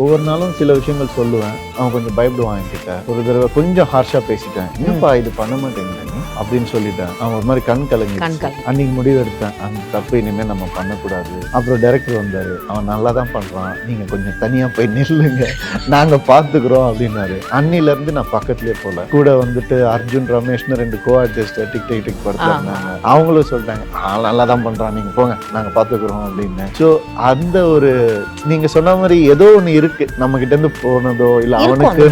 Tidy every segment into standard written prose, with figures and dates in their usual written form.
ஒவ்வொரு நாளும் சில விஷயங்கள் சொல்லுவேன். அவன் கொஞ்சம் பயப்படுவான் என்கிட்ட. ஒரு தடவை கொஞ்சம் ஹார்ஷா பேசிட்டேன். என்னப்பா இது பண்ண மாட்டேங்கிற நீ அப்படின்னு சொல்லிட்டேன். அவன் ஒரு மாதிரி கண் கலங்கி அன்னைக்கு முடிவு எடுத்தேன், அந்த தப்பு இனிமேல் நம்ம பண்ணக்கூடாது. அப்புறம் டைரக்டர் வந்தாரு, அவன் நல்லா தான் பண்றான், நீங்க கொஞ்சம் தனியா போய் நில்லுங்க, நாங்க பாத்துக்கிறோம் அப்படின்னாரு. அன்னில இருந்து நான் பக்கத்துலயே போல. கூட வந்துட்டு அர்ஜுன் ரமேஷ்னு 2 கோ-ஆர்டிஸ்ட் டிக் டிக் டிக் படுத்தாங்க. அவங்களும் சொல்லிட்டாங்க, நல்லா தான் பண்றான், நீங்க போங்க நாங்க பாத்துக்கிறோம் அப்படின்னு. ஸோ அந்த ஒரு நீங்க சொன்ன மாதிரி ஏதோ ஒண்ணு இருக்கு நம்ம கிட்ட இருந்து போனதோ இல்ல அவனுக்கு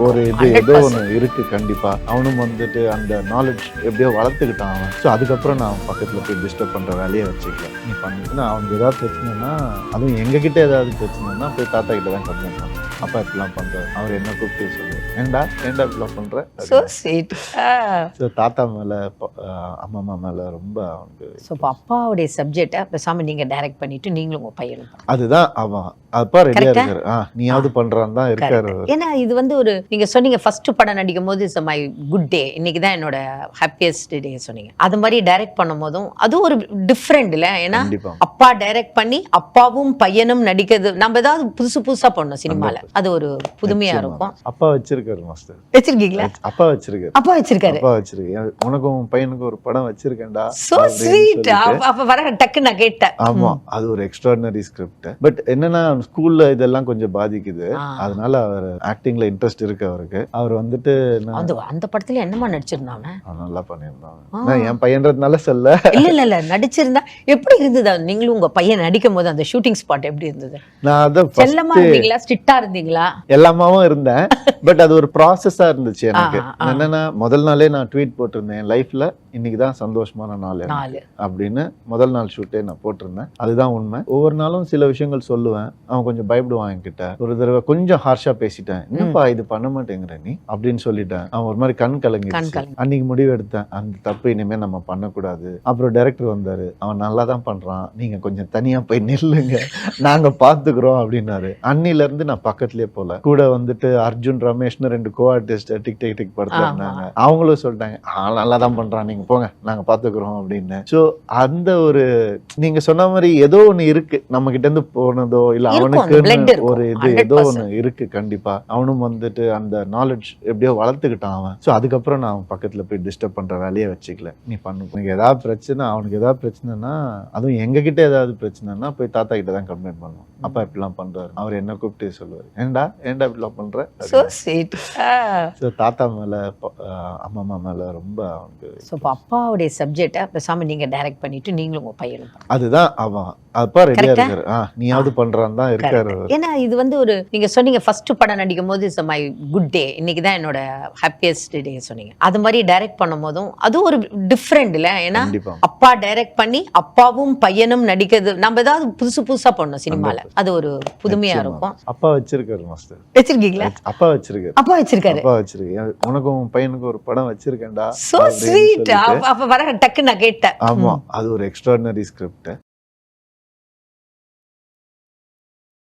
ஒரு இது ஏதோ ஒண்ணு இருக்கு. கண்டிப்பா அவனும் வந்துட்டு அந்த நாலேஜ் எப்படியோ வளர்த்துக்கிட்டான் அவன். ஸோ அதுக்கப்புறம் நான் பக்கத்துல போய் டிஸ்டர்ப் பண்ற வேலையை வச்சுக்கல. நீ பண்ணிட்டு அவனுக்கு ஏதாவது பிரச்சனைனா, அதுவும் எங்ககிட்ட ஏதாவது பிரச்சனைனா போய் தாத்தா கிட்ட தான் கம்ப்ளைண்ட் பண்ணுவேன். அப்பா இப்படிலாம் பண்றாரு, அவர் என்ன கூப்பிட்டு சொல்லுவார், ஏண்டா இப்படிலாம் பண்ற. ஸோ தாத்தா மேல அம்மா மேல ரொம்ப அவனுக்கு. ஸோ இப்போ அப்பாவுடைய சப்ஜெக்டை பேசாம நீங்க டைரக்ட் பண்ணிட்டு நீங்களும் உங்க பையனும் அதுதான் அவன் அப்பா ரெடியா இருக்காரு, நீயாவது பண்றான்னு தான் இருக்காரு. ஏன்னா இது வந்து ஒரு நீங்க சொன்னீங்க ஃபர்ஸ்ட் படம் நடிக்கும் போது இட்ஸ் மை குட் டே, இன்னைக்கு தான் என்னோட ஹாப்பியஸ்ட் டே சொன்னீங்க. அது மாதிரி டைரக்ட் பண்ணும் போதும் அது ஒரு டிஃப்ரெண்ட் இல்ல. ஏன்னா அப்பா டைரக்ட் பண்ணி அப்பாவும் பையனும் நடிக்கிறது, நம்ம ஏதாவது புதுசா பண்ணோம் சினிமால, அது ஒரு புதுமையா இருக்கும். அப்பா வச்சிருக்காரு மாஸ்டர். வச்சிருக்கீங்களா? அப்பா வச்சிருக்காரு. அப்பா வச்சிருக்காரு. அப்பா வச்சிருக்கேன். உனக்கும் பையனுக்கும் ஒரு படம் வச்சிருக்கேன்டா. So sweet. அப்ப வர டக்கு நான் கேட்டேன். ஆமா, அது ஒரு எக்ஸ்ட்ராடினரி ஸ்கிரிப்ட். பட் என்னன்னா ஸ்கூல்ல இதெல்லாம் கொஞ்சம் பாதிக்குது. அதனால அவர் ஆக்டிங்ல இன்ட்ரெஸ்ட் இருக்கு அவருக்கு. அவர் வந்துட்டு அந்த படத்துல என்னமா நடிச்சிருந்தாங்க, நல்லா பண்ணிருந்தாங்க. என் பையன்றதுனால சொல்ல இல்ல நடிச்சிருந்தா எப்படி இருந்தது? நீங்களும் உங்க பையன் நடிக்கும் போது அந்த ஷூட்டிங் ஸ்பாட் எப்படி இருந்தது? நான் அத செல்லமா இருந்தீங்களா, ஸ்ட்ரிக்ட்டா இருந்தீங்களா? எல்லாமாவும் இருந்தேன். பட் அது ஒரு ப்ராசஸா இருந்துச்சு எனக்கு. என்னன்னா முதல் நாளே நான் ட்வீட் போட்டிருந்தேன், லைஃப்ல இன்னைக்கு தான் சந்தோஷமான நாள் அப்படின்னு. முதல் நாள் ஷூட்டே நான் போட்டிருந்தேன். அதுதான் உண்மை. ஒவ்வொரு நாளும் சில விஷயங்கள் சொல்லுவேன். அவன் கொஞ்சம் பயப்படுவான் என்கிட்ட. ஒரு தடவை கொஞ்சம் ஹார்ஷா பேசிட்டேன், என்னப்பா இது பண்ண மாட்டேங்கிற நீ அப்படின்னு சொல்லிட்டேன். அவன் ஒரு மாதிரி கண் கலங்கி அன்னைக்கு முடிவு எடுத்தேன், அந்த தப்பு இனிமேல் நம்ம பண்ணக்கூடாது. அப்புறம் டைரக்டர் வந்தாரு, அவன் நல்லா தான் பண்றான், நீங்க கொஞ்சம் தனியா போய் நில்லுங்க, நாங்க பாத்துக்கிறோம் அப்படின்னாரு. அன்னில இருந்து நான் பக்கத்துலயே போல. கூட வந்துட்டு அர்ஜுன் ரமேஷ்னு 2 கோ-ஆர்டிஸ்ட் டிக் டிக் டிக் படுத்தாங்க. அவங்களும் சொல்லிட்டாங்க, நல்லா தான் பண்றான், நீங்க போங்க நாங்க பாத்துக்கிறோம் அப்படின்னு. ஸோ அந்த ஒரு நீங்க சொன்ன மாதிரி ஏதோ ஒண்ணு இருக்கு நம்ம கிட்ட இருந்து போனதோ இல்ல அவனுக்கு ஒரு இது ஏதோ ஒண்ணு இருக்கு. கண்டிப்பா அவனும் வந்துட்டு அந்த நாலேஜ் எப்படியோ வளர்த்துக்கிட்டான் அவன். ஸோ அதுக்கப்புறம் நான் பக்கத்துல போய் டிஸ்டர்ப் பண்ற வேலையை வச்சுக்கல. நீ பண்ணு, ஏதாவது பிரச்சனை அவனுக்கு ஏதாவது பிரச்சனைனா, அதுவும் எங்ககிட்ட ஏதாவது பிரச்சனைனா போய் தாத்தா கிட்ட தான் கம்ப்ளைண்ட் பண்ணுவோம். அப்பா இப்படிலாம் பண்றாரு, அவர் என்ன கூப்பிட்டு சொல்லுவாரு, ஏண்டா இப்படிலாம் பண்ற. ஸோ தாத்தா மேல அம்மா மேல ரொம்ப அவனுக்கு. அப்பாவுடைய சப்ஜெக்டை பேசாம நீங்க டைரக்ட் பண்ணிட்டு நீங்களும் உங்க பையனும் அதுதான் அவன் அப்பா ரெடியா இருக்காரு, நீயாவது பண்றான்னு தான் இருக்காரு. ஏன்னா இது வந்து ஒரு நீங்க சொன்னீங்க ஃபர்ஸ்ட் படம் நடிக்கும் போது இட்ஸ் மை குட் டே, இன்னைக்கு தான் என்னோட ஹாப்பியஸ்ட் டே சொன்னீங்க. அது மாதிரி டைரக்ட் பண்ணும் போதும் அது ஒரு டிஃப்ரெண்ட் இல்ல. ஏன்னா அப்பா டைரக்ட் பண்ணி அப்பாவும் பையனும் நடிக்கிறது, நம்ம ஏதாவது புதுசா பண்ணோம் சினிமால, அது ஒரு புதுமையா இருக்கும். அப்பா வச்சிருக்காரு மாஸ்டர். வச்சிருக்கீங்களா? அப்பா வச்சிருக்காரு. அப்பா வச்சிருக்காரு. அப்பா வச்சிருக்கேன். உனக்கும் பையனுக்கும் ஒரு படம் வச்சிருக்கேன்டா. So sweet. அப்ப வர டக்கு நான் கேட்டேன். ஆமா, அது ஒரு எக்ஸ்ட்ராடினரி ஸ்கிரிப்ட்.